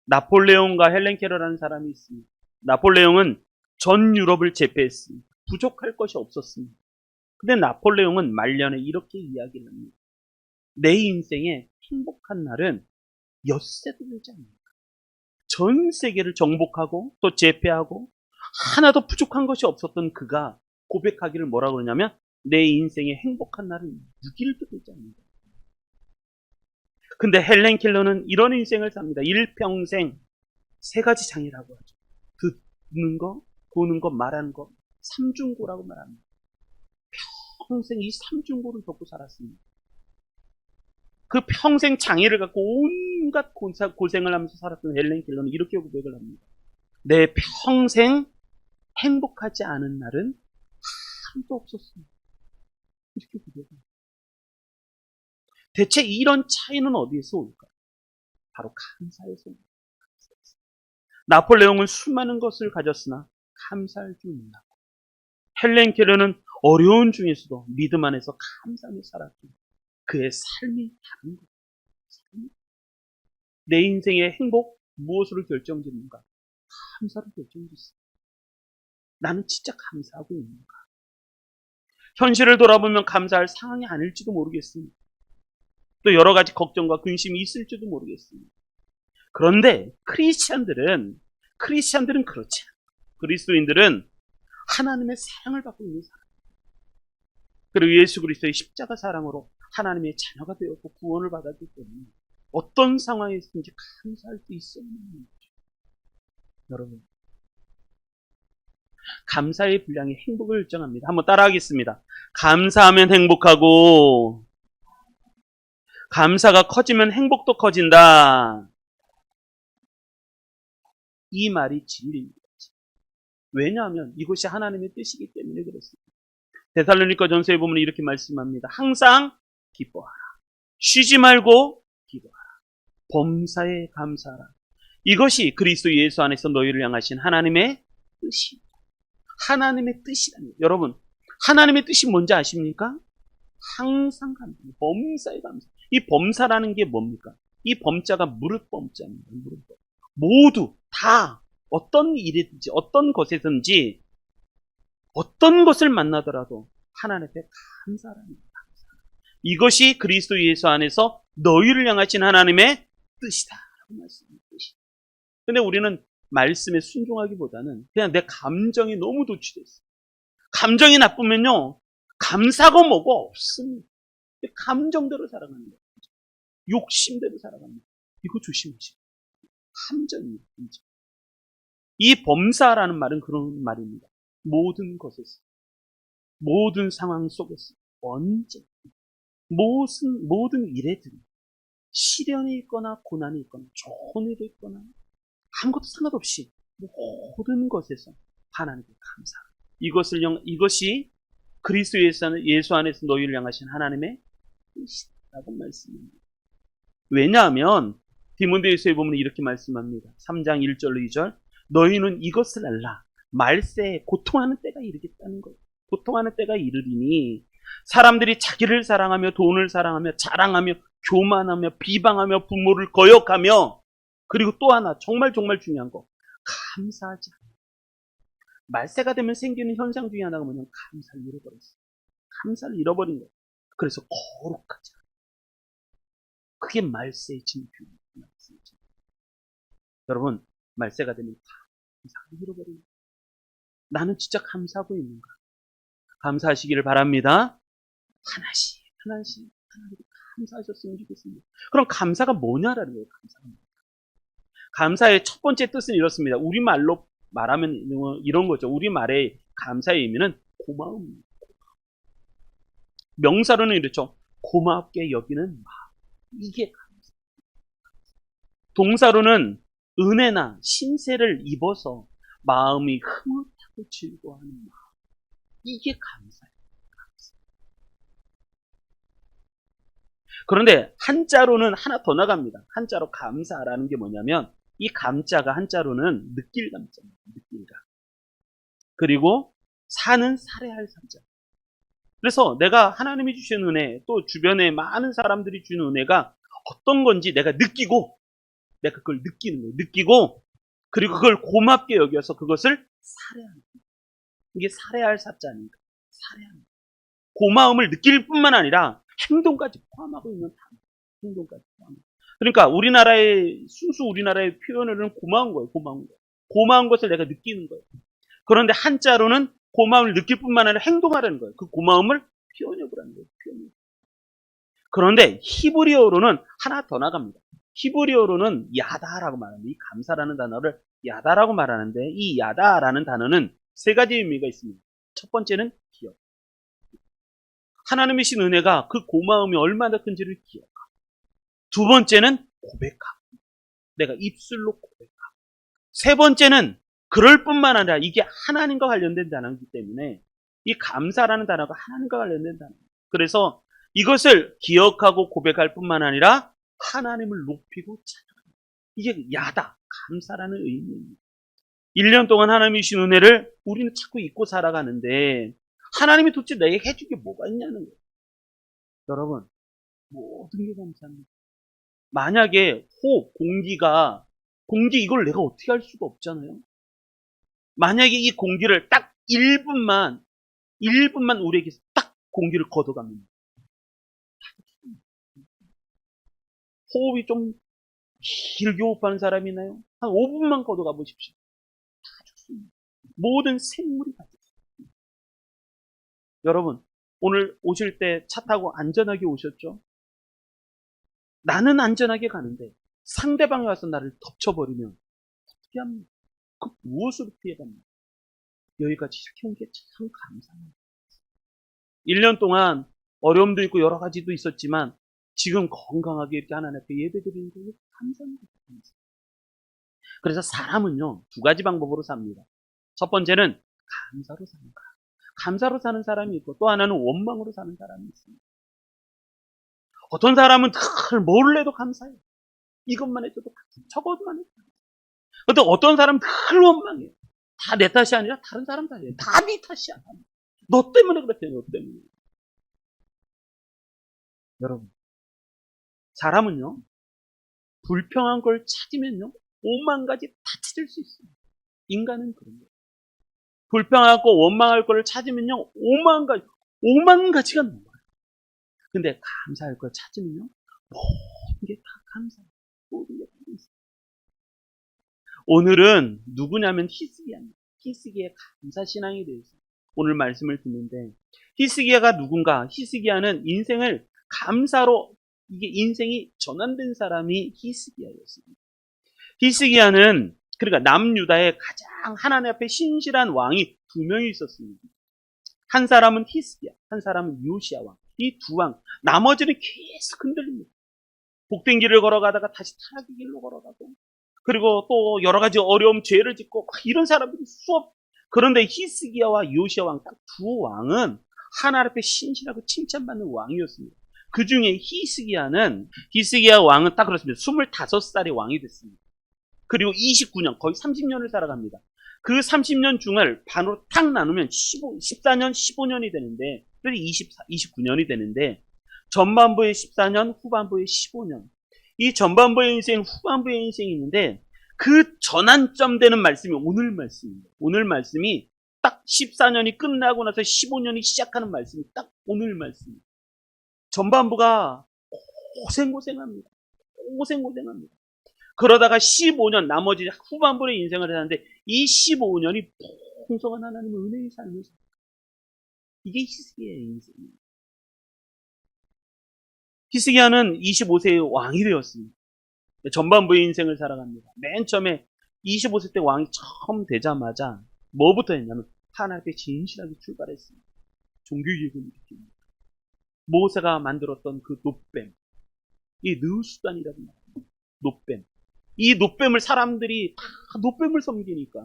나폴레옹과 헬렌 켈러라는 사람이 있습니다. 나폴레옹은 전 유럽을 제패했습니다. 부족할 것이 없었습니다. 근데 나폴레옹은 말년에 이렇게 이야기를 합니다. 내 인생에 행복한 날은 엿새도 되지 않는다. 전 세계를 정복하고 또 제패하고 하나도 부족한 것이 없었던 그가 고백하기를 뭐라고 그러냐면 내 인생의 행복한 날은 6일도 되지 않는다. 근데 헬렌 켈러는 이런 인생을 삽니다. 일평생 세 가지 장애라고 하죠. 듣는 거, 보는 거, 말하는 거, 삼중고라고 말합니다. 평생 이 삼중고를 겪고 살았습니다. 그 평생 장애를 갖고 온갖 고생을 하면서 살았던 헬렌 켈러는 이렇게 고백을 합니다. 내 평생 행복하지 않은 날은 하루도 없었습니다. 이렇게 고백합니다. 대체 이런 차이는 어디에서 올까요? 바로 감사에서 옵니다. 나폴레옹은 수많은 것을 가졌으나 감사할 줄 몰랐고, 헬렌 켈러는 어려운 중에서도 믿음 안에서 감사하며 살았고, 그의 삶이 다른 거예요. 내 인생의 행복 무엇으로 결정짓는가? 감사로 결정짓습니다. 나는 진짜 감사하고 있는가? 현실을 돌아보면 감사할 상황이 아닐지도 모르겠습니다. 또 여러 가지 걱정과 근심이 있을지도 모르겠습니다. 그런데 크리스찬들은 그렇지 않아요. 그리스도인들은 하나님의 사랑을 받고 있는 사람. 그리고 예수 그리스도의 십자가 사랑으로 하나님의 자녀가 되었고 구원을 받았기 때문에 어떤 상황에서든지 감사할 수 있어야 하는 거죠. 여러분, 감사의 분량이 행복을 결정합니다. 한번 따라하겠습니다. 감사하면 행복하고 감사가 커지면 행복도 커진다. 이 말이 진리입니다. 왜냐하면 이것이 하나님의 뜻이기 때문에 그렇습니다. 데살로니가전서에 보면 이렇게 말씀합니다. 항상 기뻐하라. 쉬지 말고 기도하라. 범사에 감사하라. 이것이 그리스도 예수 안에서 너희를 향하신 하나님의 뜻입니다. 하나님의 뜻이랍니다. 여러분, 하나님의 뜻이 뭔지 아십니까? 항상 감사. 범사에 감사. 이 범사라는 게 뭡니까? 이 범자가 무릇 범자입니다. 무릇 범. 모두 다 어떤 일이든지 어떤 것에든지 어떤 것을 만나더라도 하나님 앞에 감사합니다. 이것이 그리스도 예수 안에서 너희를 향하신 하나님의 뜻이다라고 말씀합니다. 근데 우리는 말씀에 순종하기보다는 그냥 내 감정이 너무 도취됐어요. 감정이 나쁘면요, 감사고 뭐고 없습니다. 감정대로 살아가는 거예요. 욕심대로 살아갑니다. 이거 조심하시고. 감정입니다. 감정. 이 범사라는 말은 그런 말입니다. 모든 것에서, 모든 상황 속에서, 언제, 모든 일에든 시련이 있거나 고난이 있거나 좋은 일이 있거나 아무것도 상관없이 모든 것에서 하나님께 감사하라. 이것이 그리스도 예수 안에서 너희를 향하신 하나님의 뜻이라고 말씀합니다. 왜냐하면 디모데후서에 보면 이렇게 말씀합니다. 3장 1절로 2절. 너희는 이것을 알라. 말세에 고통하는 때가 이르겠다는 거예요. 고통하는 때가 이르리니 사람들이 자기를 사랑하며 돈을 사랑하며 자랑하며 교만하며 비방하며 부모를 거역하며 그리고 또 하나 정말 중요한 거 감사하지 않아요. 말세가 되면 생기는 현상 중에 하나가 뭐냐면 감사를 잃어버렸어요. 감사를 잃어버린 거예요. 그래서 거룩하지 않아요. 그게 말세의 징표입니다. 여러분, 말세가 되면 다 감사를 잃어버리는 거예요. 나는 진짜 감사하고 있는가? 감사하시기를 바랍니다. 하나씩 감사하셨으면 좋겠습니다. 그럼 감사가 뭐냐라는 거예요. 감사의 첫 번째 뜻은 이렇습니다. 우리말로 말하면 이런 거죠. 우리말의 감사의 의미는 고마움입니다. 명사로는 이렇죠. 고맙게 여기는 마음. 이게 감사. 동사로는 은혜나 신세를 입어서 마음이 흐뭇하고 즐거워하는 마음. 이게 감사예요. 그런데 한자로는 하나 더 나갑니다. 한자로 감사라는 게 뭐냐면 이 감자가 한자로는 느낄 감자입니다. 느낄감. 그리고 사는 살해할 사자. 그래서 내가 하나님이 주신 은혜 또 주변에 많은 사람들이 주는 은혜가 어떤 건지 내가 느끼고 내가 그걸 느끼는 거예요. 느끼고 그리고 그걸 고맙게 여겨서 그것을 살해하는 거예요. 이게 살해할 사자니까. 살해하는 거예요. 고마움을 느낄 뿐만 아니라 행동까지 포함하고 있는 단어. 행동까지 포함하고. 그러니까 순수 우리나라의 표현으로는 고마운 거예요. 고마운 거. 고마운 것을 내가 느끼는 거예요. 그런데 한자로는 고마움을 느낄 뿐만 아니라 행동하라는 거예요. 그 고마움을 표현해보라는 거예요. 표현해. 그런데 히브리어로는 하나 더 나갑니다. 히브리어로는 야다라고 말합니다. 이 감사라는 단어를 야다라고 말하는데 이 야다라는 단어는 세 가지 의미가 있습니다. 첫 번째는 기억. 하나님의 신 은혜가 그 고마움이 얼마나 큰지를 기억하고, 두 번째는 고백하고, 내가 입술로 고백하고, 세 번째는 그럴 뿐만 아니라 이게 하나님과 관련된 단어이기 때문에 이 감사라는 단어가 하나님과 관련된 단어입니다. 그래서 이것을 기억하고 고백할 뿐만 아니라 하나님을 높이고 찬양합니다. 이게 야다, 감사라는 의미입니다. 1년 동안 하나님이 주신 은혜를 우리는 자꾸 잊고 살아가는데 하나님이 도대체 내게 해준 게 뭐가 있냐는 거예요. 여러분, 모든 게 감사합니다. 만약에 공기 이걸 내가 어떻게 할 수가 없잖아요. 만약에 이 공기를 딱 1분만 우리에게 딱 공기를 걷어갑니다. 호흡이 좀 길게 호흡하는 사람이 있나요? 한 5분만 걷어가 보십시오. 다 죽습니다. 모든 생물이 다 죽습니다. 여러분, 오늘 오실 때 차 타고 안전하게 오셨죠? 나는 안전하게 가는데 상대방이 와서 나를 덮쳐버리면 어떻게 합니까? 그 무엇으로 피해갑니까? 여기까지 이렇게 온 게 참 감사합니다. 1년 동안 어려움도 있고 여러 가지도 있었지만 지금 건강하게 이렇게 하나님 앞에 예배드리는 게 감사합니다. 그래서 사람은요, 두 가지 방법으로 sap니다. 첫 번째는 감사로 사는 거야. 감사로 사는 사람이 있고 또 하나는 원망으로 사는 사람이 있습니다. 어떤 사람은 늘 뭘 해도 감사해요. 이것만 해도 감사해요. 저것만 해도 감사해요. 근데 어떤 사람은 늘 원망해요. 다 내 탓이 아니라 다른 사람 탓이에요. 다 네 탓이야. 너 때문에 그렇대, 너 때문에. 여러분, 사람은요, 불평한 걸 찾으면요, 5만 가지 다 찾을 수 있어요. 인간은 그런 거예요. 불평하고 원망할 걸 찾으면요, 5만 가지가 넘어요. 근데 감사할 걸 찾으면요, 모든 게 다 감사해요. 모든 게 다 감사해요. 오늘은 누구냐면 히스기야입니다. 히스기야의 감사신앙에 대해서 오늘 말씀을 듣는데, 히스기야가 누군가? 히스기야는 인생을 감사로, 이게 인생이 전환된 사람이 히스기야였습니다. 히스기야는 그러니까 남유다의 가장 하나님 앞에 신실한 왕이 두 명이 있었습니다. 한 사람은 히스기야, 한 사람은 요시야 왕. 이 두 왕, 나머지는 계속 흔들립니다. 복된 길을 걸어가다가 다시 타락의 길로 걸어가고, 그리고 또 여러 가지 어려움, 죄를 짓고 이런 사람들이 그런데 히스기야와 요시야 왕 딱 두 왕은 하나님 앞에 신실하고 칭찬받는 왕이었습니다. 그 중에 히스기야 왕은 딱 그렇습니다. 25살의 왕이 됐습니다. 그리고 29년, 거의 30년을 살아갑니다. 그 30년 중을 반으로 탁 나누면 14년, 15년이 되는데, 그래서 29년이 되는데, 전반부의 14년, 후반부의 15년. 이 전반부의 인생, 후반부의 인생이 있는데, 그 전환점 되는 말씀이 오늘 말씀입니다. 오늘 말씀이 딱 14년이 끝나고 나서 15년이 시작하는 말씀이 딱 오늘 말씀입니다. 전반부가 고생합니다. 그러다가 15년, 나머지 후반부의 인생을 하는데, 이 15년이 풍성한 하나님의 은혜의 삶에서, 이게 히스기야의 인생입니다. 히스기야는 25세의 왕이 되었습니다. 전반부의 인생을 살아갑니다. 맨 처음에 25세 때 왕이 처음 되자마자 뭐부터 했냐면 하나님 앞에 진실하게 출발했습니다. 종교개혁을 일으킵니다. 모세가 만들었던 그 놋뱀, 이 느수단이라고 말합니다. 놋뱀. 이 놋뱀을 사람들이 다 놋뱀을 섬기니까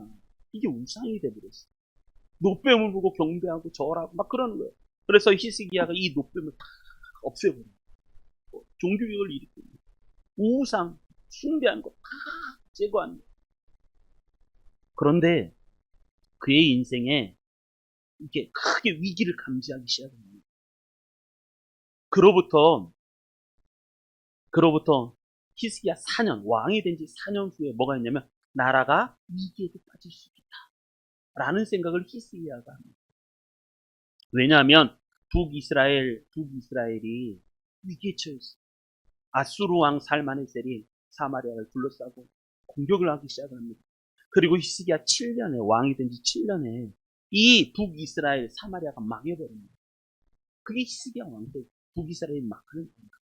이게 우상이 돼버렸어요. 놋뱀을 보고 경배하고 절하고 막 그러는 거예요. 그래서 히스기야가 이 놋뱀을 다 없애버려요. 종교개혁을 일으킵니다. 우상, 숭배한 거 다 제거합니다. 그런데 그의 인생에 이렇게 크게 위기를 감지하기 시작합니다. 그로부터 히스기야 4년, 왕이 된 지 4년 후에 뭐가 있냐면 나라가 위기에도 빠질 수 있다. 라는 생각을 히스기야가 합니다. 왜냐하면 북이스라엘이 위기에 처했어요. 아수르 왕 살마네셀이 사마리아를 둘러싸고 공격을 하기 시작합니다. 그리고 히스기야 7년에 왕이 된 지 7년에 이 북이스라엘 사마리아가 망해버립니다. 그게 히스기야 왕 때 북이스라엘이 망하는 겁니다.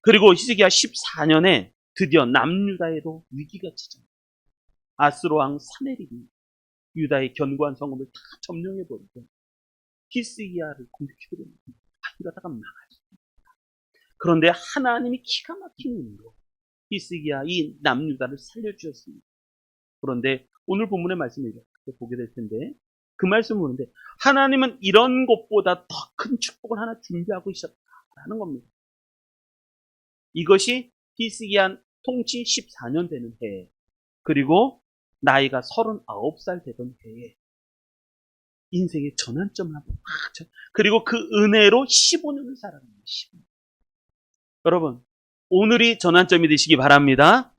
그리고 히스기야 14년에 드디어 남유다에도 위기가 찾아옵니다. 아수르 왕 사네립이 유다의 견고한 성읍을 다 점령해버리고 히스기야를 공격해버립니다. 이러다가 망하죠. 그런데 하나님이 기가 막힌 은혜로 히스기야 이 남유다를 살려주셨습니다. 그런데 오늘 본문의 말씀을 이렇게 보게 될 텐데 그 말씀을 보는데 하나님은 이런 것보다 더 큰 축복을 하나 준비하고 있었다라는 겁니다. 이것이 히스기야 통치 14년 되는 해 그리고 나이가 39살 되던 해에 인생의 전환점을 한번 그리고 그 은혜로 15년을 살아갑니다. 15년. 여러분 오늘이 전환점이 되시기 바랍니다.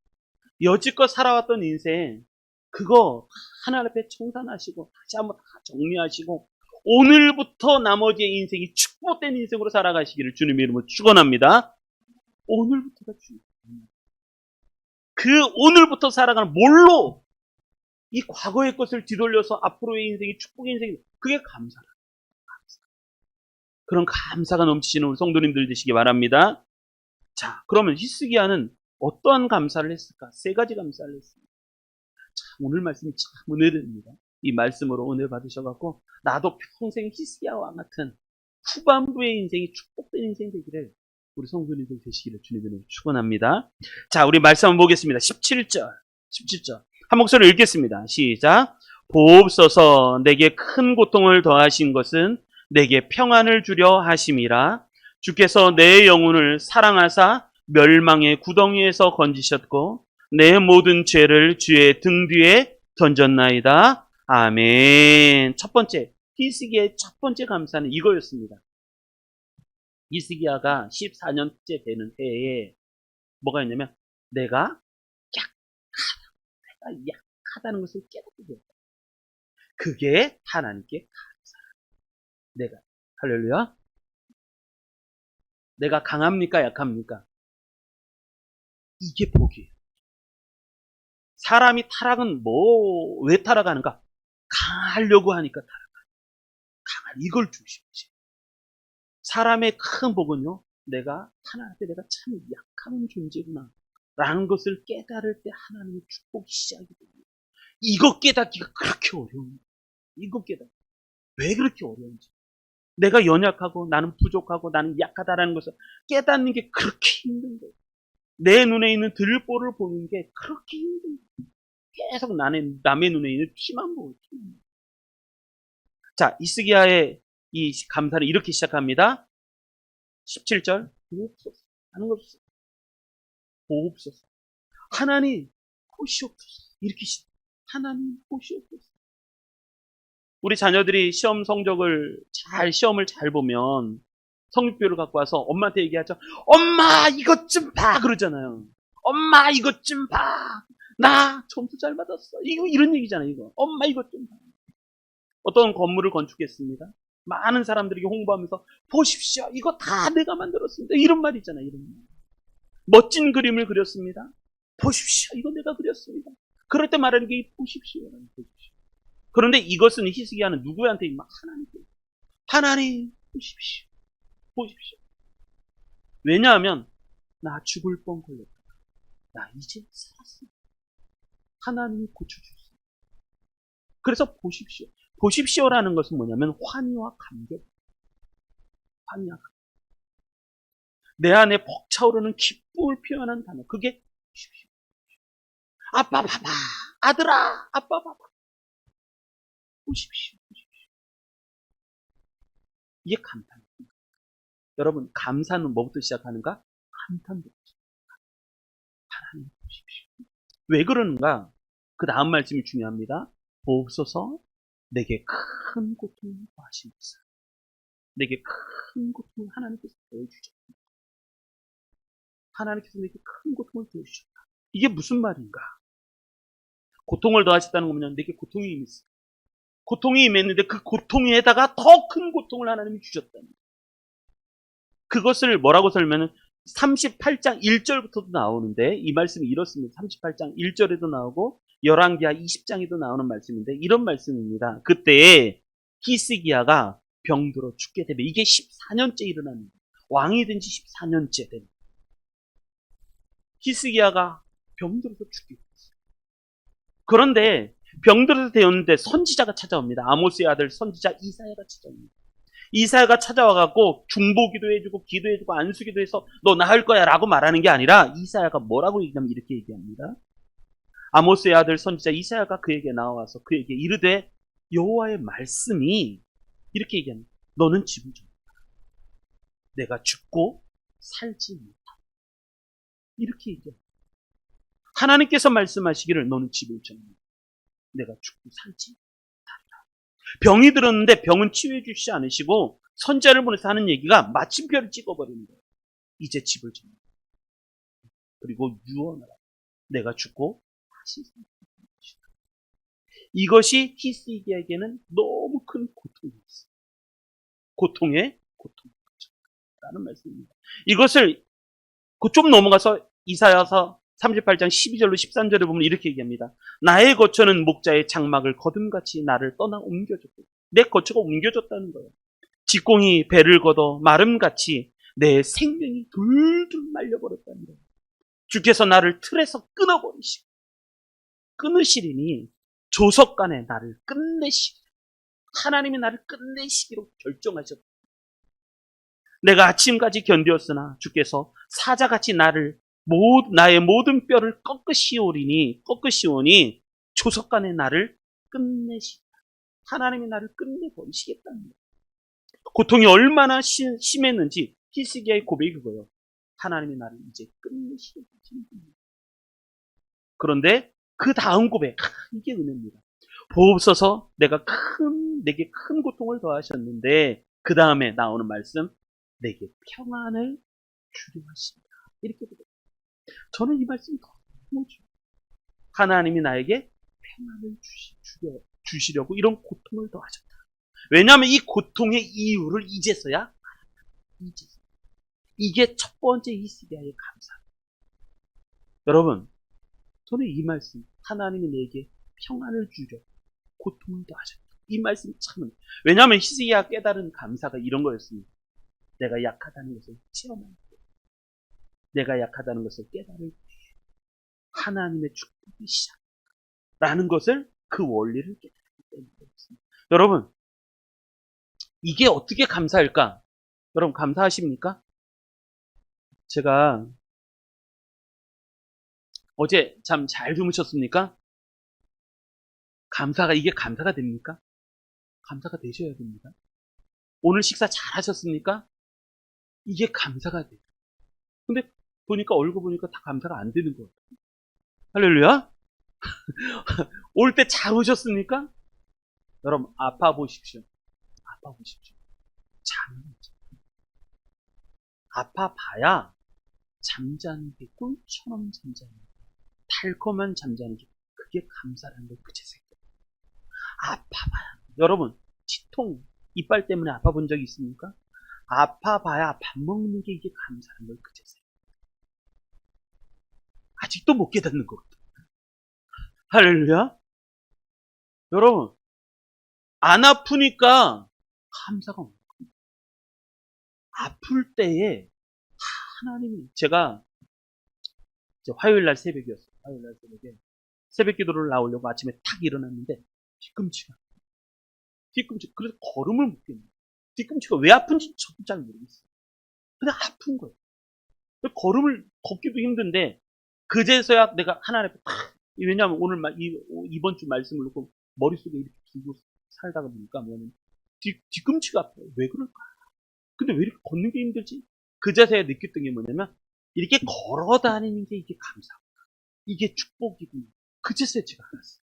여지껏 살아왔던 인생 그거 하나님 앞에 청산하시고 다시 한번 다 정리하시고 오늘부터 나머지의 인생이 축복된 인생으로 살아가시기를 주님의 이름으로 축원합니다. 오늘부터가 중요합니다. 그 오늘부터 살아가는 뭘로 이 과거의 것을 뒤돌려서 앞으로의 인생이 축복의 인생이 그게 감사다. 그런 감사가 넘치시는 우리 성도님들 되시기 바랍니다. 자, 그러면 히스기야는 어떠한 감사를 했을까? 세 가지 감사를 했습니다. 자, 오늘 말씀이 참 은혜됩니다. 이 말씀으로 은혜 받으셔갖고 나도 평생 히스기야와 같은 후반부의 인생이 축복된 인생 되기를 우리 성도님들 되시기를 주님으로 축원합니다. 자, 우리 말씀 한번 보겠습니다. 17절 한 목소리로 읽겠습니다. 시작. 보옵소서 내게 큰 고통을 더하신 것은 내게 평안을 주려 하심이라. 주께서 내 영혼을 사랑하사 멸망의 구덩이에서 건지셨고 내 모든 죄를 주의 등 뒤에 던졌나이다. 아멘. 첫 번째, 히스기야의 첫 번째 감사는 이거였습니다. 히스기야가 14년째 되는 해에 뭐가 있냐면 내가 약하다는 것을 깨닫게 되었다. 그게 하나님께 감사합니다. 내가 할렐루야. 내가 강합니까? 약합니까? 이게 복이에요. 사람이 타락은 왜 타락하는가? 강하려고 하니까 타락하는. 강한 이걸 중심이지. 사람의 큰 복은요. 내가 하나님 앞에 내가 참 약한 존재구나 라는 것을 깨달을 때 하나님의 축복이 시작이 됩니다. 이거 깨닫기가 그렇게 어려운 이거 깨닫기. 왜 그렇게 어려운지. 내가 연약하고 나는 부족하고 나는 약하다라는 것을 깨닫는 게 그렇게 힘든 거예요. 내 눈에 있는 들보를 보는 게 그렇게 힘든 거예요. 계속 남의 눈에 있는 피만 보고 피만. 자, 히스기야의 이 감사를 이렇게 시작합니다. 17절 보옵소서 하는 거 없어요. 보옵소서. 하나님 보시옵소서. 이렇게 시작. 하나님 보시옵소서. 우리 자녀들이 시험을 잘 보면 성적표를 갖고 와서 엄마한테 얘기하죠. 엄마 이것 좀 봐 그러잖아요. 엄마 이것 좀 봐. 나 점수 잘 받았어. 이런 얘기잖아요. 이거. 엄마 이것 좀 봐. 어떤 건물을 건축했습니다. 많은 사람들에게 홍보하면서 보십시오. 이거 다 내가 만들었습니다. 이런 말 있잖아요. 이런 말. 멋진 그림을 그렸습니다. 보십시오. 이거 내가 그렸습니다. 그럴 때 말하는 게 보십시오. 그런데 이것은 히스기야는 누구한테 하나님께 하나님 보십시오. 보십시오. 왜냐하면 나 죽을 뻔 걸렸다. 나 이제 살았어. 하나님이 고쳐주셨어. 그래서 보십시오. 보십시오라는 것은 뭐냐면 환희와 감격. 환희와 감격. 내 안에 벅차오르는 기쁨을 표현한 단어. 그게 보십시오. 아빠 봐봐. 아들아. 아빠 봐봐. 보십시오. 보십시오. 이게 감탄입니다. 여러분 감사는 뭐부터 시작하는가? 감탄부터. 하나님 보십시오. 왜 그러는가? 그 다음 말씀이 중요합니다. 보옵소서 내게 큰 고통을 더하시옵소서. 내게 큰 고통을 하나님께서 더해주셨습니다. 하나님께서 내게 큰 고통을 더해주셨다. 이게 무슨 말인가? 고통을 더하셨다는 거면 내게 고통이 임했어. 고통이 임했는데 그 고통에다가 더 큰 고통을 하나님이 주셨다는 거예요. 그것을 뭐라고 설명은 38장 1절부터도 나오는데 이 말씀이 이렇습니다. 38장 1절에도 나오고 열왕기하 20장에도 나오는 말씀인데 이런 말씀입니다. 그때 히스기야가 병들어 죽게 되면 이게 14년째 일어나는 거예요. 왕이 된 지 14년째 되는 거예요. 히스기야가 병들어서 죽게 됐어요. 그런데 병들어서 되었는데 선지자가 찾아옵니다. 아모스의 아들 선지자 이사야가 찾아옵니다. 이사야가 찾아와갖고 중보기도 해주고 기도해주고 안수기도 해서 너 나을 거야 라고 말하는 게 아니라 이사야가 뭐라고 얘기하면 이렇게 얘기합니다. 아모스의 아들 선지자 이사야가 그에게 나와서 그에게 이르되 여호와의 말씀이 이렇게 얘기합니다. 너는 집을 좀 내가 죽고 살지 못하고 이렇게 얘기합니다. 하나님께서 말씀하시기를 너는 집을 좀 내가 죽고 살지 병이 들었는데 병은 치유해 주시지 않으시고 선자를 보내서 하는 얘기가 마침표를 찍어버리는 거예요. 이제 집을 좀 그리고 유언하라. 내가 죽고 다시 살아날 것이다. 이것이 히스기야에게는 너무 큰 고통이었어요. 고통의 고통이라는 말씀입니다. 이것을 좀 넘어가서 이사야서 38장 12절로 13절에 보면 이렇게 얘기합니다. 나의 거처는 목자의 장막을 거둠같이 나를 떠나 옮겨줬고 내 거처가 옮겨졌다는 거예요. 직공이 배를 걷어 마름같이 내 생명이 둘둘 말려버렸다는 거예요. 주께서 나를 틀에서 끊으시리니 조석간에 나를 끝내시기 하나님이 나를 끝내시기로 결정하셨다. 내가 아침까지 견디었으나 주께서 사자같이 나의 모든 뼈를 꺾으시오니 조석간에 나를 끝내시다. 하나님이 나를 끝내버리시겠다는 거예요. 고통이 얼마나 심했는지 히스기야의 고백이 그거예요. 하나님이 나를 이제 끝내시겠다는 거예요. 그런데 그 다음 고백, 이게 은혜입니다. 보옵소서 내게 큰 고통을 더하셨는데 그 다음에 나오는 말씀, 내게 평안을 주려 하십니다. 이렇게 되거든요. 저는 이 말씀이 너무 좋아요. 하나님이 나에게 평안을 주시려고 이런 고통을 더하셨다. 왜냐하면 이 고통의 이유를 이제서야 알았다. 이게 첫 번째 히스기야의 감사. 여러분, 저는 이 말씀, 하나님이 내게 평안을 주려 고통을 더하셨다. 이 말씀이 참, 왜냐하면 히스기야가 깨달은 감사가 이런 거였습니다. 내가 약하다는 것을 체험할 때, 내가 약하다는 것을 깨달을 때, 하나님의 축복이 시작라는 것을 그 원리를 깨달기 때문이었습니다. 여러분, 이게 어떻게 감사할까? 여러분, 감사하십니까? 제가 어제 잠 잘 주무셨습니까? 이게 감사가 됩니까? 감사가 되셔야 됩니다. 오늘 식사 잘 하셨습니까? 이게 감사가 돼요. 근데 얼굴 보니까 다 감사가 안 되는 것 같아요. 할렐루야? 올 때 잘 오셨습니까? 여러분, 아파 보십시오. 아파 봐야 잠자는 게 꿀처럼 잠자는 게, 달콤한 잠자는 게, 그게 감사라는 걸 그제 생각. 아파봐야. 여러분, 치통, 이빨 때문에 아파본 적 있습니까? 아파봐야 밥 먹는 게 이게 감사라는 걸 그제 생각. 아직도 못 깨닫는 것 같아요. 할렐루야? 여러분, 안 아프니까 감사가 없는 거예요. 아플 때에 하나님이, 제가 화요일날 새벽이었어요. 화요일날 새벽에 새벽 기도를 나오려고 아침에 탁 일어났는데 뒤꿈치가 그래서 걸음을 못 겠네요. 뒤꿈치가 왜 아픈지 저도 잘 모르겠어요. 그냥 아픈 거예요. 걸음을 걷기도 힘든데 그제서야 내가 하나님 앞에 탁, 왜냐하면 오늘 이번 주 말씀을 놓고 머릿속에 이렇게 두고 살다가 보니까 뒤꿈치가 아파요. 왜 그럴까? 근데 왜 이렇게 걷는 게 힘들지? 그제서야 느꼈던 게 뭐냐면 이렇게 걸어 다니는 게 이게 감사구나. 이게 축복이구나. 그제서야 제가 알았어요.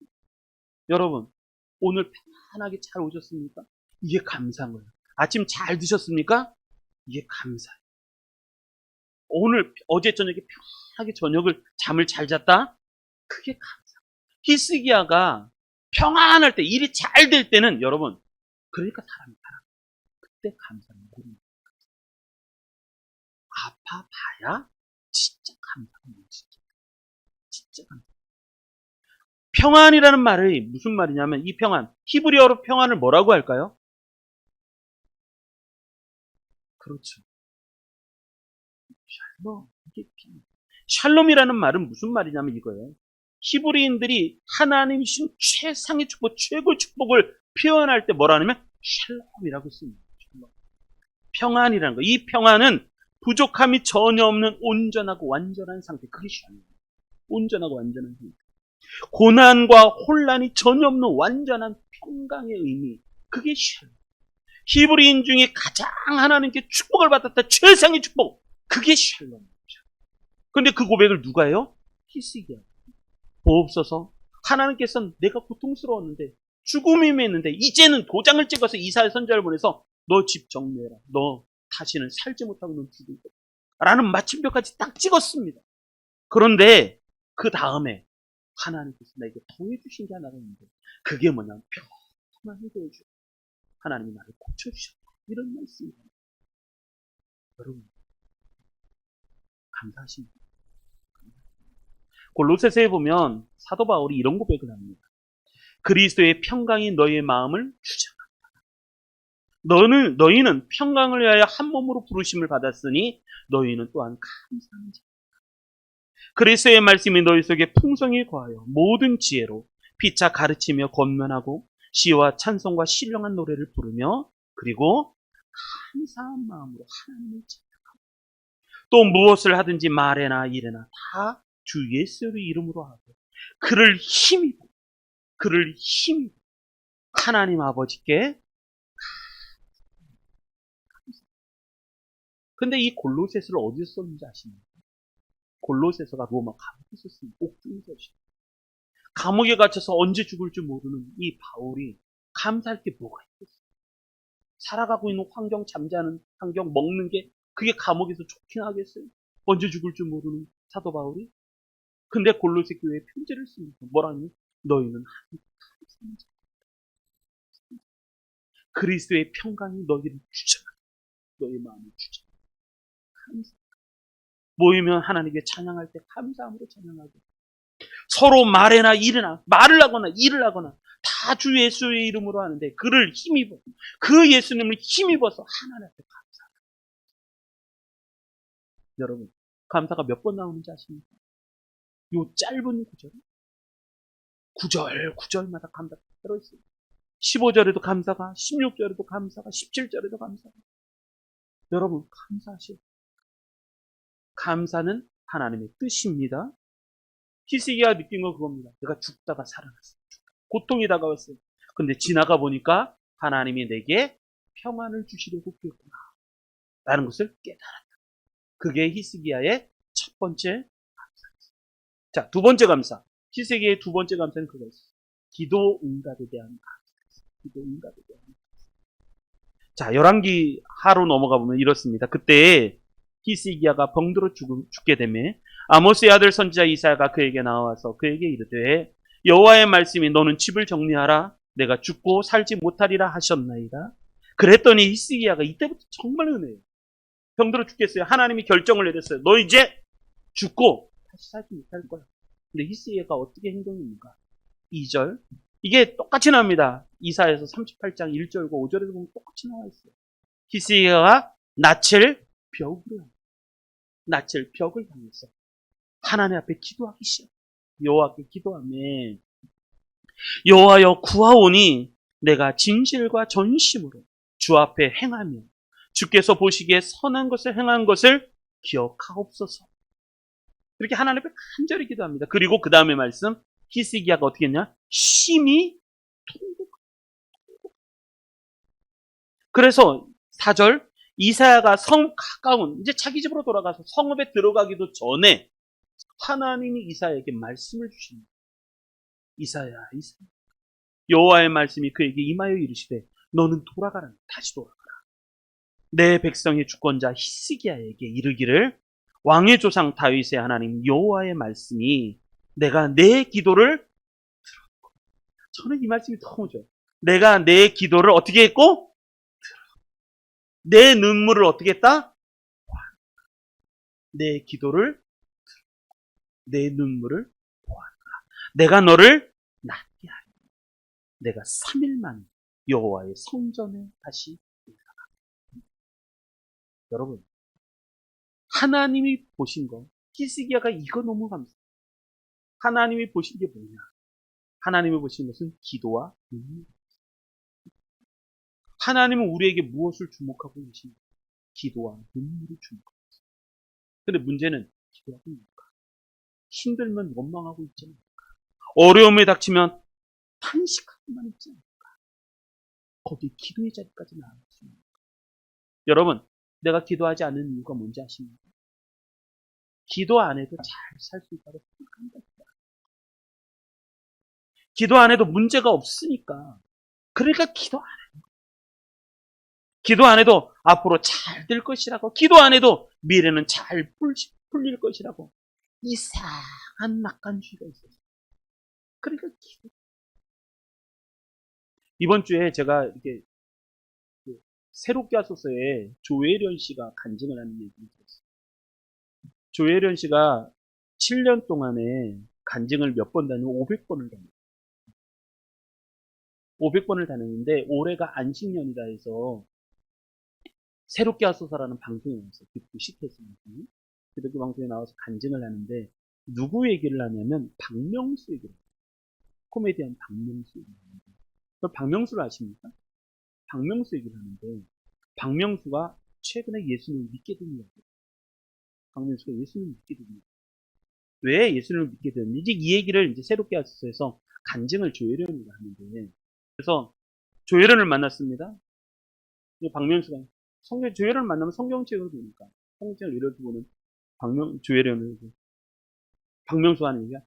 여러분, 오늘 편안하게 잘 오셨습니까? 이게 감사한 거예요. 아침 잘 드셨습니까? 이게 감사해요. 어제 저녁에 편하게 잠을 잘 잤다? 그게 감사. 히스기야가 평안할 때, 일이 잘 될 때는 여러분, 그러니까 사람이 살아. 그때 감사는 모릅니다. 아파봐야 진짜 감사가 뭔지. 진짜 감사. 평안이라는 말이 무슨 말이냐면 이 평안, 히브리어로 평안을 뭐라고 할까요? 그렇죠. 샬롬. 이게 평안. 샬롬이라는 말은 무슨 말이냐면 이거예요. 히브리인들이 하나님이신 최상의 축복, 최고의 축복을 표현할 때 뭐라 하냐면 샬롬이라고 씁니다. 샬롬. 평안이라는 거. 이 평안은 부족함이 전혀 없는 온전하고 완전한 상태. 그게 샬롬. 온전하고 완전한 상태. 고난과 혼란이 전혀 없는 완전한 평강의 의미. 그게 샬롬. 히브리인 중에 가장 하나님께 축복을 받았다. 최상의 축복. 그게 샬롬. 그런데 그 고백을 누가 해요? 히스기야. 보옵소서. 하나님께서는 내가 고통스러웠는데 죽음이 맺는데 이제는 도장을 찍어서 이사야 선지자를 보내서 너 집 정리해라. 너 다시는 살지 못하고 넌 죽을 거야. 라는 마침표까지 딱 찍었습니다. 그런데 그 다음에 하나님께서 나에게 더해주신 게 하나가 있는데 그게 뭐냐면 평안히 더해주고 하나님이 나를 고쳐주셨다. 이런 말씀입니다. 여러분 감사하십니다. 골로새서에 보면 사도 바울이 이런 고백을 합니다. 그리스도의 평강이 너희의 마음을 주장한다. 너희는 평강을 위하여 한 몸으로 부르심을 받았으니 너희는 또한 감사하는 자. 그리스도의 말씀이 너희 속에 풍성히 거하여 모든 지혜로 피차 가르치며 권면하고 시와 찬송과 신령한 노래를 부르며 그리고 감사한 마음으로 하나님을 찬양하고 또 무엇을 하든지 말에나 일에나 다 주 예수의 이름으로 하고 그를 힘입어 하나님 아버지께. 근데 이 골로새서를 어디서 썼는지 아십니까? 골로새서가 로마 감옥에서 쓴 옥중서시. 감옥에 갇혀서 언제 죽을지 모르는 이 바울이 감사할 게 뭐가 있겠어요? 살아가고 있는 환경, 잠자는 환경, 먹는 게 그게 감옥에서 좋긴 하겠어요? 언제 죽을지 모르는 사도 바울이? 근데 골로새 교회에 편지를 씁니다. 뭐라니? 너희는 하나님 감사하는 자. 그리스도의 평강이 너희를 주장하고 너희 마음을 주장하고 감사. 모이면 하나님께 찬양할 때 감사함으로 찬양하고 서로 말에나 일에나 말을 하거나 일을 하거나 다 주 예수의 이름으로 하는데 그를 힘입어 그 예수님을 힘입어서 하나님 앞에 감사하고. 여러분 감사가 몇 번 나오는지 아십니까? 요 짧은 구절마다 감사가 들어있어요. 15절에도 감사가, 16절에도 감사가, 17절에도 감사가. 여러분 감사하시오. 감사는 하나님의 뜻입니다. 히스기야가 느낀 건 그겁니다. 내가 죽다가 살아났어요. 고통이 다가왔어요. 근데 지나가 보니까 하나님이 내게 평안을 주시려고 그랬구나 라는 것을 깨달았다. 그게 히스기야의 첫 번째 감사였어요. 자, 두 번째 감사. 히스기야의 두 번째 감사는 그거였어요. 기도 응답에 대한 감사였어요. 기도 응답에 대한 감사. 자, 열왕기 하로 넘어가 보면 이렇습니다. 그때 히스기야가 병들어 죽게 되매 아모스의 아들 선지자 이사야가 그에게 나와서 그에게 이르되 여호와의 말씀이 너는 집을 정리하라 내가 죽고 살지 못하리라 하셨나이다. 그랬더니 히스기야가 이때부터 정말 은혜예요. 병들어 죽겠어요. 하나님이 결정을 내렸어요. 너 이제 죽고 다시 살지 못할 거야. 근데 히스기야가 어떻게 행동입니까? 2절 이게 똑같이 나옵니다. 이사야서 38장 1절과 5절에서 보면 똑같이 나와 있어요. 히스기야가 낯을 벽을 향해서 하나님 앞에 기도하기 시작. 여호와께 기도하며 여호와여 구하오니 내가 진실과 전심으로 주 앞에 행하며 주께서 보시기에 선한 것을 행한 것을 기억하옵소서. 이렇게 하나님 앞에 간절히 기도합니다. 그리고 그 다음에 말씀 히스기야가 어떻게 했냐? 심히 통곡. 그래서 4절 이사야가 성 가까운 이제 자기 집으로 돌아가서 성읍에 들어가기도 전에 하나님이 이사야에게 말씀을 주십니다. 이사야 여호와의 말씀이 그에게 임하여 이르시되 너는 돌아가라. 다시 돌아가라. 내 백성의 주권자 히스기야에게 이르기를 왕의 조상 다윗의 하나님 여호와의 말씀이 내가 내 기도를, 저는 이 말씀이 너무 좋아요. 내가 내 기도를 어떻게 했고 내 눈물을 어떻게 했다? 내 기도를, 내 눈물을 보았다. 내가 너를 낫게 하리. 내가 3일 만에 여호와의 성전에 다시 올라가. 여러분, 하나님이 보신 거, 히스기야가 이거 너무 감사해요. 하나님이 보신 게 뭐냐? 하나님이 보신 것은 기도와 눈물. 하나님은 우리에게 무엇을 주목하고 계십니까? 기도와 눈물을 주목하고 있습니다. 근데 문제는 기도하고 있는가? 힘들면 원망하고 있지 않을까? 어려움에 닥치면 탄식하고만 있지 않을까? 거기 기도의 자리까지 나아갔습니다. 여러분, 내가 기도하지 않는 이유가 뭔지 아십니까? 기도 안 해도 잘 살 수 있다고 생각합니다. 기도 안 해도 문제가 없으니까. 그러니까 기도 안 해요. 기도 안 해도 앞으로 잘 될 것이라고. 기도 안 해도 미래는 잘 풀릴 것이라고. 이상한 낙관주의가 있어요. 그러니까 기도. 이번 주에 제가 이렇게 새롭게 하소서에 조혜련 씨가 간증을 하는 얘기를 들었어요. 조혜련 씨가 7년 동안에 간증을 몇 번 다니고 500번을 다녔어요. 500번을 다녔는데 올해가 안식년이라 해서 새롭게 하소서라는 방송에 나왔어요. 기독교 CTS 방송이. 기독교 방송에 나와서 간증을 하는데 누구 얘기를 하냐면 박명수 얘기를 해요. 코미디언 박명수 얘기를 하는데 박명수를 아십니까? 박명수 얘기를 하는데 박명수가 최근에 예수님을 믿게 된 이야기예요. 박명수가 예수님을 믿게 된 이야기. 왜 예수님을 믿게 됐는지 이 얘기를 이제 새롭게 하소서에서 간증을 조혜련이가 하는데 그래서 조혜련을 만났습니다. 박명수가 조혜련을 만나면 성경책을 보니까 성경책을 이렇게 보는 조혜련을 박명수가 하는 얘기가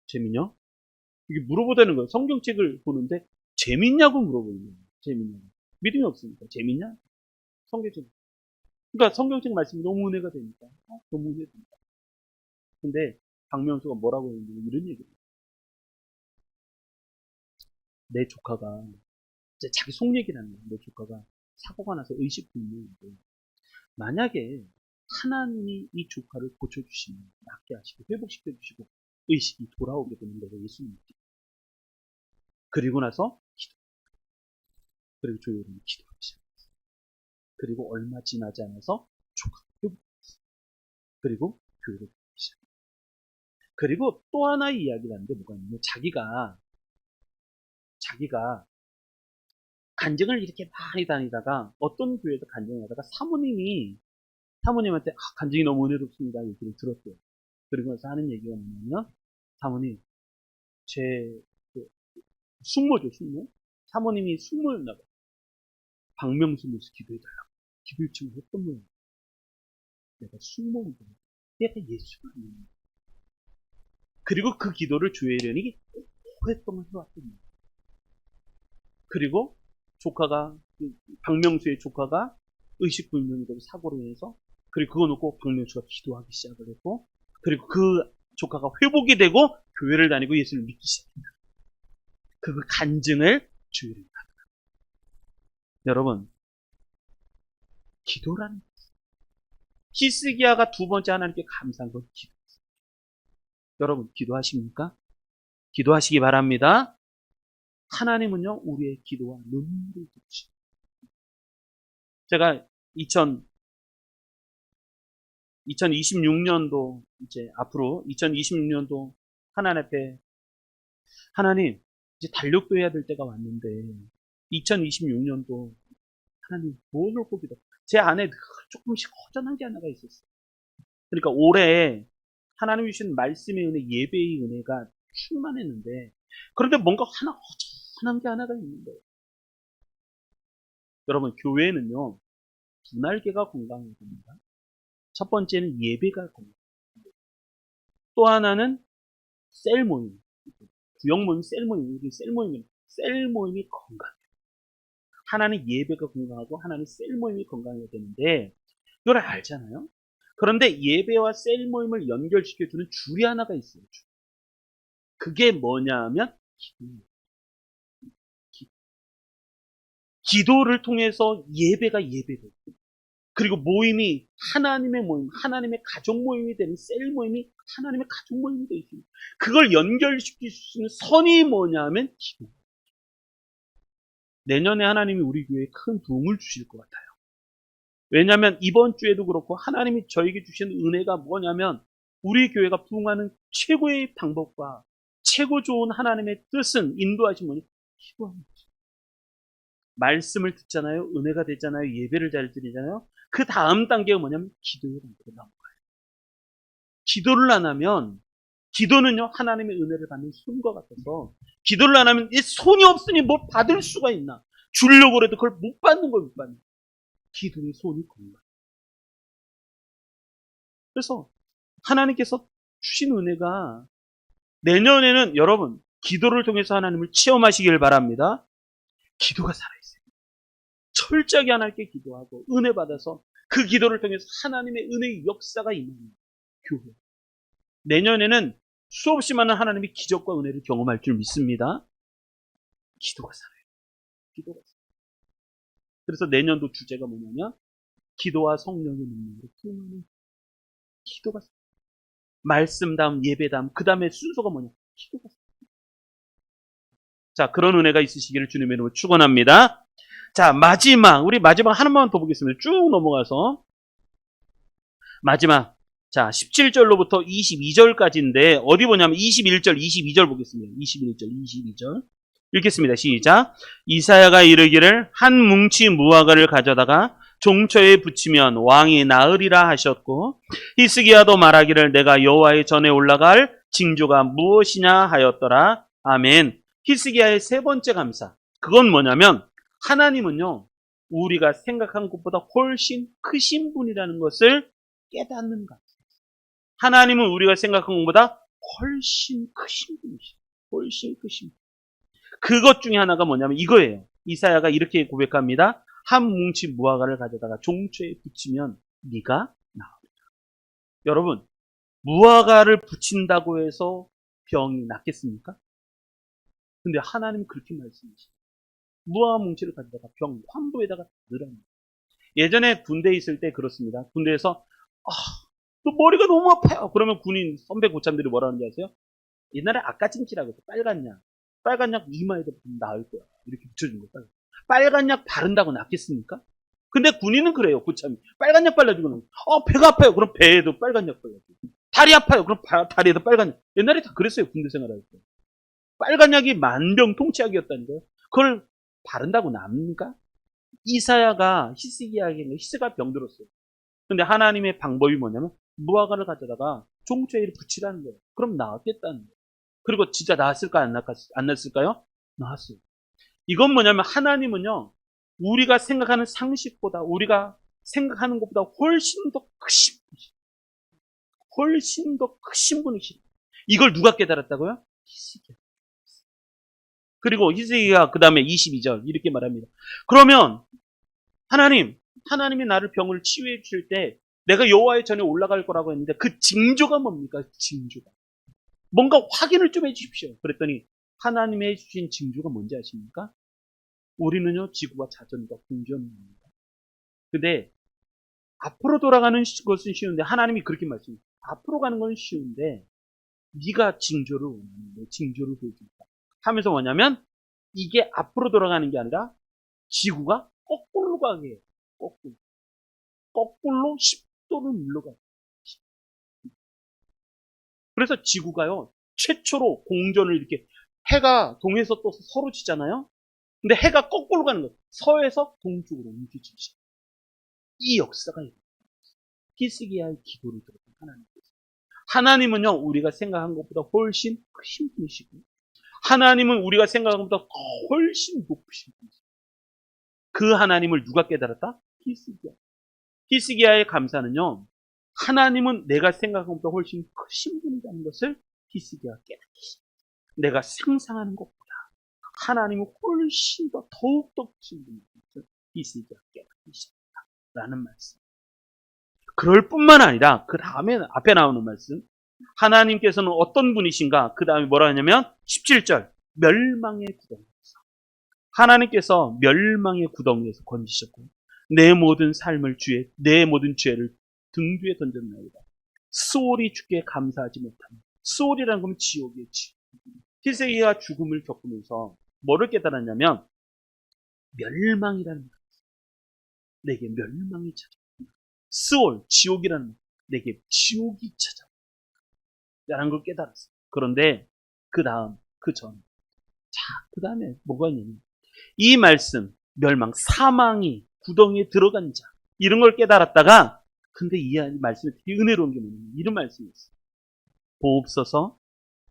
재밌냐? 이게 물어보다는 거예요. 성경책을 보는데 재밌냐고 물어보는 거예요. 재밌냐고. 믿음이 없으니까 재밌냐? 성경책. 그러니까 성경책 말씀이 너무 은혜가 되니까 너무 은혜가 됩니다. 근데 박명수가 뭐라고 했는지 이런 얘기를 해요. 내 조카가 이제 자기 속 얘기를 하는 거예요. 내 조카가 사고가 나서 의식불명인데 만약에 하나님이 이 조카를 고쳐주시면 낫게 하시고 회복시켜주시고 의식이 돌아오게 되는 내가 예수님 믿기. 그리고 나서 기도. 그리고 조율은 기도하기 시작했어요. 그리고 얼마 지나지 않아서 조카가 회복됐어요. 그리고 교회를 가기 시작했어요. 그리고 또 하나의 이야기를 하는데 뭐가 있냐면 자기가 간증을 이렇게 많이 다니다가 어떤 교회에서 간증을 하다가 사모님한테 간증이 너무 은혜롭습니다 얘기를 들었대요. 그리고 나서 하는 얘기가 뭐냐면 사모님 제 숙모죠 숙모. 사모님이 숙모였나 봐요. 박명수 모습 기도해달라고 기도 요청을 했던 모양이에요. 내가 숙모인데 내가 예수가 아닙니다. 그리고 그 기도를 조혜련이 오랫동안 해왔던 거예요. 그리고 박명수의 조카가 의식불명이 되고 사고로 인해서 그리고 그거 놓고 박명수가 기도하기 시작을 했고 그리고 그 조카가 회복이 되고 교회를 다니고 예수를 믿기 시작합니다. 그 간증을 조혜련이 하더라고요. 여러분 기도라는 히스기야가 두 번째 하나님께 감사한 건 기도였어요. 여러분 기도하십니까? 기도하시기 바랍니다. 하나님은요 우리의 기도와 눈물을 들으십니다. 제가 2026년도 이제 앞으로 2026년도 하나님 앞에 하나님 이제 달력도 해야 될 때가 왔는데 2026년도 하나님 무엇을 꼽기도 제 안에 조금씩 허전한 게 하나가 있었어요. 그러니까 올해 하나님이 주신 말씀의 은혜, 예배의 은혜가 충만했는데 그런데 뭔가 하나 허전한 게 하나가 있는 거예요. 여러분 교회는요 두 날개가 건강해야 됩니다. 첫 번째는 예배가 건강해야 됩니다. 또 하나는 셀 모임, 구역 모임, 셀 모임, 셀 모임이 건강해요. 하나는 예배가 건강하고 하나는 셀 모임이 건강해야 되는데 이걸 알잖아요. 그런데 예배와 셀 모임을 연결시켜주는 줄이 하나가 있어요. 그게 뭐냐 하면 기도예요. 기도를 통해서 예배가 예배되고, 그리고 모임이 하나님의 모임, 하나님의 가족 모임이 되는 셀 모임이 하나님의 가족 모임이 되십니다. 그걸 연결시킬 수 있는 선이 뭐냐 하면 기도. 내년에 하나님이 우리 교회에 큰 도움을 주실 것 같아요. 왜냐하면 이번 주에도 그렇고 하나님이 저에게 주신 은혜가 뭐냐면, 우리 교회가 부흥하는 최고의 방법과 최고 좋은 하나님의 뜻은, 인도하신 분이 기도합니다. 말씀을 듣잖아요. 은혜가 되잖아요. 예배를 잘 드리잖아요. 그 다음 단계가 뭐냐면 기도의 단계로 나온 거예요. 기도를 안 하면, 기도는요 하나님의 은혜를 받는 손과 같아서, 기도를 안 하면 이 손이 없으니 뭘 받을 수가 있나, 주려고 해도 그걸 못 받는 걸 못 받는 거예요. 기도의 손이 건강. 그래서 하나님께서 주신 은혜가, 내년에는 여러분 기도를 통해서 하나님을 체험하시길 바랍니다. 기도가 살아있어요. 철저하게 하나님께 기도하고 은혜 받아서 그 기도를 통해서 하나님의 은혜의 역사가 임하는 교회. 내년에는 수없이 많은 하나님의 기적과 은혜를 경험할 줄 믿습니다. 기도가 살아요. 기도가 살아요. 그래서 내년도 주제가 뭐냐면 기도와 성령의 능력으로 풍성한 기도가 살아요. 말씀 다음 예배 다음 그 다음에 순서가 뭐냐? 기도가 살아요. 자, 그런 은혜가 있으시기를 주님의 이름으로 축원합니다. 자, 우리 마지막 하나만 더 보겠습니다. 쭉 넘어가서 마지막, 자 17절로부터 22절까지인데 어디 보냐면 21절, 22절 보겠습니다. 21절, 22절 읽겠습니다. 시작. 이사야가 이르기를 한 뭉치 무화과를 가져다가 종처에 붙이면 왕이 나으리라 하셨고, 히스기야도 말하기를 내가 여호와의 전에 올라갈 징조가 무엇이냐 하였더라. 아멘. 히스기야의 세 번째 감사, 그건 뭐냐면 하나님은요 우리가 생각한 것보다 훨씬 크신 분이라는 것을 깨닫는 것. 하나님은 우리가 생각한 것보다 훨씬 크신 분이시죠. 훨씬 크신 분. 그것 중에 하나가 뭐냐면 이거예요. 이사야가 이렇게 고백합니다. 한 뭉치 무화과를 가져다가 종초에 붙이면 네가 나으리라. 여러분, 무화과를 붙인다고 해서 병이 낫겠습니까? 근데 하나님은 그렇게 말씀하시죠. 무화과 뭉치를 가져다가 병, 환부에다가 넣으랍니다. 예전에 군대에 있을 때 그렇습니다. 군대에서 또 머리가 너무 아파요. 그러면 군인 선배 고참들이 뭐라 하는지 아세요? 옛날에 아까찜기라고 해서 빨간 약 이마에다 붙이면 나을 거야. 이렇게 붙여준 거. 빨간 약 바른다고 낫겠습니까? 근데 군인은 그래요. 고참이 빨간 약 발라주고는 배가 아파요. 그럼 배에도 빨간 약 발라주고, 다리 아파요. 그럼 다리에도 빨간 약. 옛날에 다 그랬어요. 군대 생활할 때. 빨간 약이 만병통치약이었다니까요. 그걸 바른다고 납니까? 이사야가 히스기야가 병들었어요. 근데 하나님의 방법이 뭐냐면 무화과를 가져다가 종초에 붙이라는 거예요. 그럼 나았겠다는 거예요. 그리고 진짜 나았을까요? 안 나았을까요? 나았어요. 이건 뭐냐면 하나님은요 우리가 생각하는 상식보다, 우리가 생각하는 것보다 훨씬 더 크신 분이시죠. 훨씬 더 크신 분이시죠. 이걸 누가 깨달았다고요? 히스기야. 그리고 히스기야가 그 다음에 22절 이렇게 말합니다. 그러면 하나님이 나를 병을 치유해 주실 때 내가 여호와의 전에 올라갈 거라고 했는데 그 징조가 뭡니까? 징조가. 뭔가 확인을 좀 해주십시오. 그랬더니 하나님이 해주신 징조가 뭔지 아십니까? 우리는요 지구와 자전과 공전입니다. 근데 앞으로 돌아가는 것은 쉬운데, 하나님이 그렇게 말씀해요. 앞으로 가는 건 쉬운데 네가 징조를 원하는데 징조를 보여준다 하면서 뭐냐면 이게 앞으로 돌아가는 게 아니라 지구가 거꾸로 가게 해요. 거꾸로 10도를 물러가요. 그래서 지구가요 최초로 공전을 이렇게, 해가 동에서 떠서 서로 치잖아요. 근데 해가 거꾸로 가는 거예요. 서에서 동쪽으로 움직이시. 이 역사가 있어요. 히스기야의 기도를 들었던 하나님께서. 하나님은요 우리가 생각한 것보다 훨씬 크신 분이시고, 하나님은 우리가 생각한 것보다 훨씬 높으신 분이시고, 그 하나님을 누가 깨달았다? 히스기야의 감사는요 하나님은 내가 생각한 것보다 훨씬 크신 분이라는 것을 히스기야가 깨닫기. 내가 상상하는 것보다 하나님은 훨씬 더 더욱더 크신 분이라는 것을 히스기야가 깨닫기 시작했다라는 말씀. 그럴 뿐만 아니라 그 다음에 앞에 나오는 말씀, 하나님께서는 어떤 분이신가? 그 다음에 뭐라 하냐면 17절 멸망의 구덩이에서, 하나님께서 멸망의 구덩이에서 건지셨고 내 모든 삶을 주의, 내 모든 죄를 등 뒤에 던졌나이다. 스올이 주께 감사하지 못합니다. 스올이라는 건 지옥이에요. 히스기야가 죽음을 겪으면서 뭐를 깨달았냐면 멸망이라는 것, 내게 멸망이 찾아옵니다. 스올, 지옥이라는 것, 내게 지옥이 찾아옵니다. 라는 걸 깨달았어요. 그런데 그 다음, 그 전, 그 다음에 뭐가 있냐면 이 말씀, 멸망, 사망이 구덩이에 들어간 자, 이런 걸 깨달았다가, 근데 이 말씀이 되게 은혜로운 게 뭐냐면 이런 말씀이었어요. 보옵소서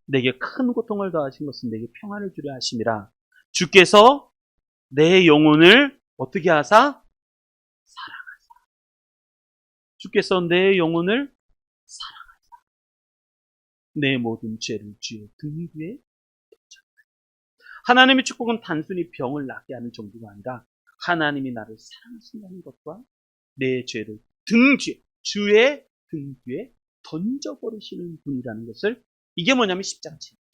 내게 큰 고통을 더하신 것은 내게 평안을 주려 하심이라. 주께서 내 영혼을 어떻게 하사? 사랑하사. 주께서 내 영혼을 사랑하사. 내 모든 죄를 주의 등 위에 덮쳤다. 하나님의 축복은 단순히 병을 낫게 하는 정도가 아니라 하나님이 나를 사랑하신다는 것과 내 죄를 등 뒤에, 주의 등 뒤에 던져버리시는 분이라는 것을, 이게 뭐냐면 십자가체입니다.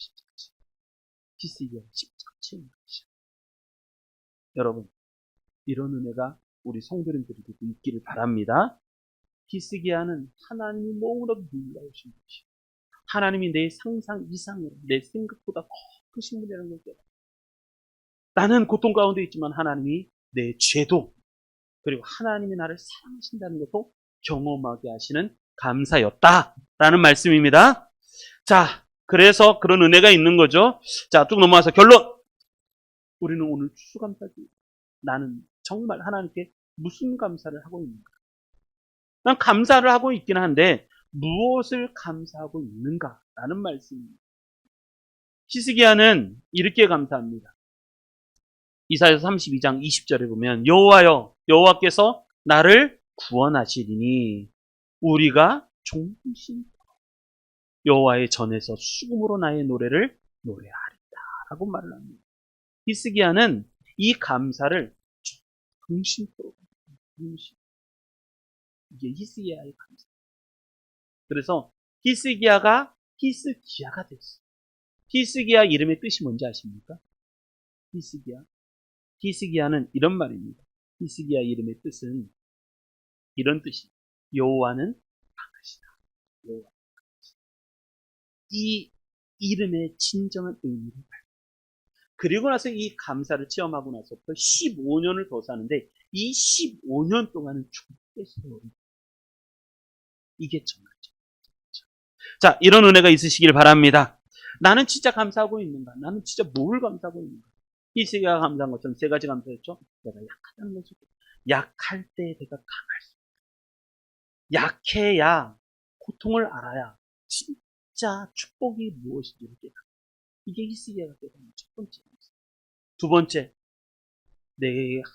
히스기야 십자가체입니다. 여러분, 이런 은혜가 우리 성도님들에게도 있기를 바랍니다. 히스기야는 하나님이 너무나도 놀라우신 분이시오. 하나님이 내 상상 이상으로, 내 생각보다 더 크신 분이라는 걸 깨달아. 나는 고통 가운데 있지만 하나님이 내 죄도, 그리고 하나님이 나를 사랑하신다는 것도 경험하게 하시는 감사였다라는 말씀입니다. 자, 그래서 그런 은혜가 있는 거죠. 자, 쭉 넘어와서 결론. 우리는 오늘 추수감사주의. 나는 정말 하나님께 무슨 감사를 하고 있는가? 난 감사를 하고 있긴 한데 무엇을 감사하고 있는가라는 말씀입니다. 히스기야는 이렇게 감사합니다. 이사야서 32장 20절에 보면 여호와여, 여호와께서 나를 구원하시리니 우리가 종신 여호와의 전에서 수금으로 나의 노래를 노래하리다 라고 말을 합니다. 히스기야는 이 감사를 중심으로, 이게 히스기야의 감사. 그래서 히스기야가 히스기야가 됐어요. 히스기야 이름의 뜻이 뭔지 아십니까? 히스기야는 이런 말입니다. 히스기야 이름의 뜻은 이런 뜻이에요. 여호와는 강하시다. 여호와. 이 이름의 진정한 의미를 밝혀요. 그리고 나서 이 감사를 체험하고 나서부터 15년을 더 사는데 이 15년 동안은 축복의 세월이, 이게 정말. 자, 이런 은혜가 있으시길 바랍니다. 나는 진짜 감사하고 있는가? 나는 진짜 뭘 감사하고 있는가? 히스기야가 감사한 것처럼 세 가지 감사했죠. 내가 약하다는 것을, 약할 때 내가 강할 수 있다. 약해야, 고통을 알아야 진짜 축복이 무엇인지를 깨닫는, 이게 히스기야가 깨닫는 첫 번째. 두 번째, 내가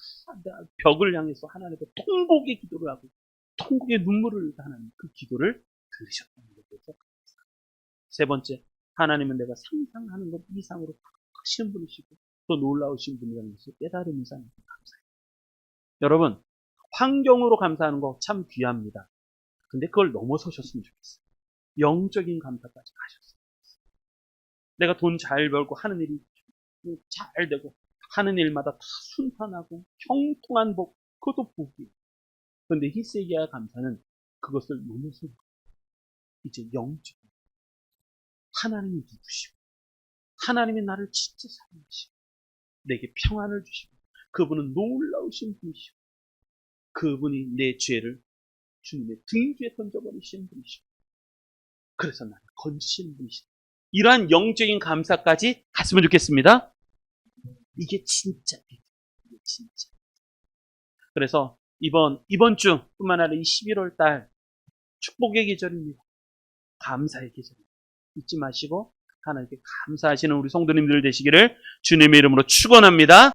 벽을 향해서 하나님께 통곡의 기도를 하고 통곡의 눈물을 흘리다 하나님 그 기도를 들으셨다는 것에서. 세 번째, 하나님은 내가 상상하는 것 이상으로 크신 분이시고 또 놀라우신 분이라는 것을 깨달으면서 감사해요. 여러분, 환경으로 감사하는 거 참 귀합니다. 근데 그걸 넘어서셨으면 좋겠어요. 영적인 감사까지 가셨어요. 내가 돈 잘 벌고 하는 일이 잘 되고 하는 일마다 다 순탄하고 형통한 복, 그것도 복이에요. 그런데 히스기야의 감사는 그것을 넘어서 이제 영적인, 하나님이 누구시고 하나님이 나를 진짜 사랑하시고 내게 평안을 주시고 그분은 놀라우신 분이시고 그분이 내 죄를 주님의 등 뒤에 던져버리시는 분이시고 그래서 나를 건지시는 분이시다. 이러한 영적인 감사까지 갔으면 좋겠습니다. 이게 진짜. 그래서 이번 주 뿐만 아니라 이 11월 달 축복의 계절입니다. 감사의 계절입니다. 잊지 마시고 하나님께 감사하시는 우리 성도님들 되시기를 주님의 이름으로 축원합니다.